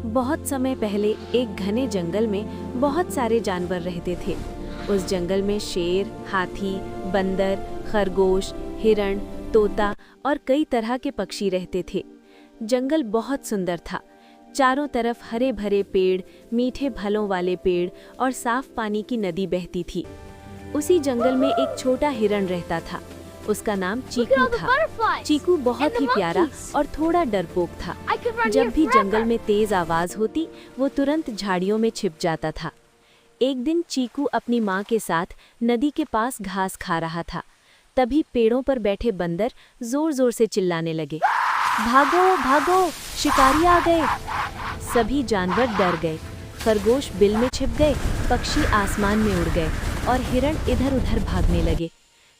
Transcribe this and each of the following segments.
बहुत समय पहले एक घने जंगल में बहुत सारे जानवर रहते थे। उस जंगल में शेर, हाथी, बंदर, खरगोश, हिरण, तोता और कई तरह के पक्षी रहते थे। जंगल बहुत सुंदर था। चारों तरफ हरे भरे पेड़, मीठे फलों वाले पेड़ और साफ पानी की नदी बहती थी। उसी जंगल में एक छोटा हिरण रहता था। उसका नाम चीकू था। चीकू बहुत ही प्यारा और थोड़ा डरपोक था। जब भी जंगल में तेज आवाज होती, वो तुरंत झाड़ियों में छिप जाता था। एक दिन चीकू अपनी माँ के साथ नदी के पास घास खा रहा था। तभी पेड़ों पर बैठे बंदर जोर जोर से चिल्लाने लगे, भागो भागो, शिकारी आ गए। सभी जानवर डर गए। खरगोश बिल में छिप गए, पक्षी आसमान में उड़ गए और हिरण इधर उधर भागने लगे।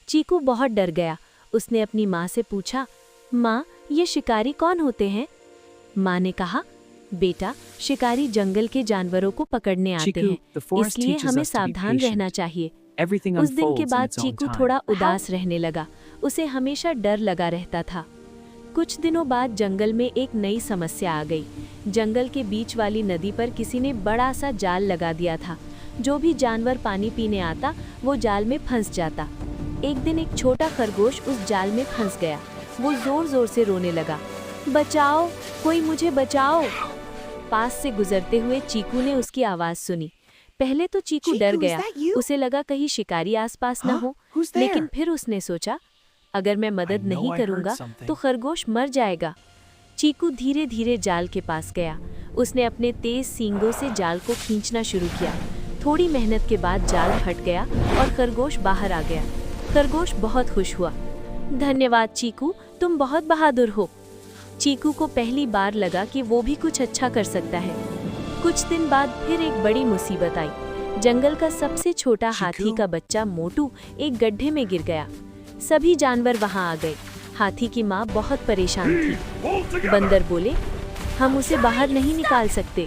चीकू बहुत डर गया। उसने अपनी माँ से पूछा, माँ, ये शिकारी कौन होते हैं? माँ ने कहा, बेटा, शिकारी जंगल के जानवरों को पकड़ने आते हैं, इसलिए हमें सावधान रहना चाहिए। उस दिन के बाद चीकू थोड़ा उदास रहने लगा। उसे हमेशा डर लगा रहता था। कुछ दिनों बाद जंगल में एक नई समस्या आ गई। जंगल के बीच वाली नदी पर किसी ने बड़ा सा जाल लगा दिया था। जो भी जानवर पानी पीने आता, वो जाल में फंस जाता। एक दिन एक छोटा खरगोश उस जाल में फंस गया। वो जोर जोर से रोने लगा, बचाओ, कोई मुझे बचाओ। पास से गुजरते हुए चीकू ने उसकी आवाज सुनी। पहले तो चीकू डर गया। उसे लगा कहीं शिकारी आसपास न हो, लेकिन फिर उसने सोचा, अगर मैं मदद नहीं करूंगा तो खरगोश मर जाएगा। चीकू धीरे धीरे जाल के पास गया। उसने अपने तेज सींगों से जाल को खींचना शुरू किया। थोड़ी मेहनत के बाद जाल फट गया और खरगोश बाहर आ गया। खरगोश बहुत खुश हुआ। धन्यवाद चीकू, तुम बहुत बहादुर हो। चीकू को पहली बार लगा कि वो भी कुछ अच्छा कर सकता है। कुछ दिन बाद फिर एक बड़ी मुसीबत आई। जंगल का सबसे छोटा हाथी का बच्चा मोटू एक गड्ढे में गिर गया। सभी जानवर वहां आ गए। हाथी की माँ बहुत परेशान थी। बंदर बोले, हम उसे बाहर नहीं निकाल सकते।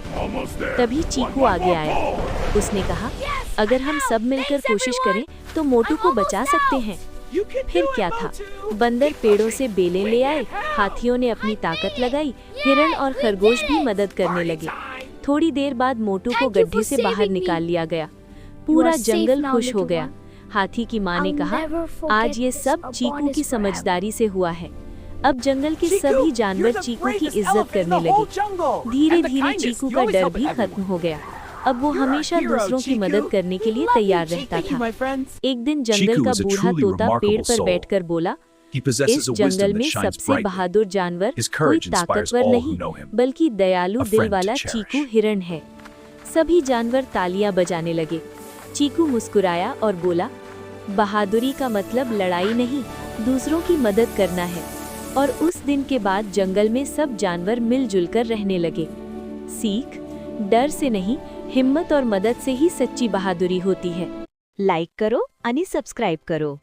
तभी चीकू आगे आया। उसने कहा, अगर हम सब मिलकर कोशिश करें तो मोटू को बचा सकते हैं। फिर क्या था, बंदर पेड़ों से बेलें ले आए, हाथियों ने अपनी ताकत लगाई, हिरण और खरगोश भी मदद करने लगे। थोड़ी देर बाद मोटू को गड्ढे से बाहर निकाल लिया गया। पूरा जंगल खुश हो गया। हाथी की माँ ने कहा, आज ये सब चीकू की समझदारी से हुआ है। अब जंगल के सभी जानवर चीकू की इज्जत करने लगे। धीरे धीरे चीकू का डर भी खत्म हो गया। अब वो हमेशा दूसरों की मदद करने के लिए तैयार रहता था। एक दिन जंगल का बूढ़ा तोता पेड़ पर बैठकर बोला, इस जंगल में सबसे बहादुर जानवर कोई ताकतवर नहीं, बल्कि दयालु दिल वाला चीकू हिरण है। सभी जानवर तालियां बजाने लगे। चीकू मुस्कुराया और बोला, बहादुरी का मतलब लड़ाई नहीं, दूसरों की मदद करना है। और उस दिन के बाद जंगल में सब जानवर मिलजुल कर रहने लगे। सीख, डर से नहीं, हिम्मत और मदद से ही सच्ची बहादुरी होती है। लाइक करो आणि सब्सक्राइब करो।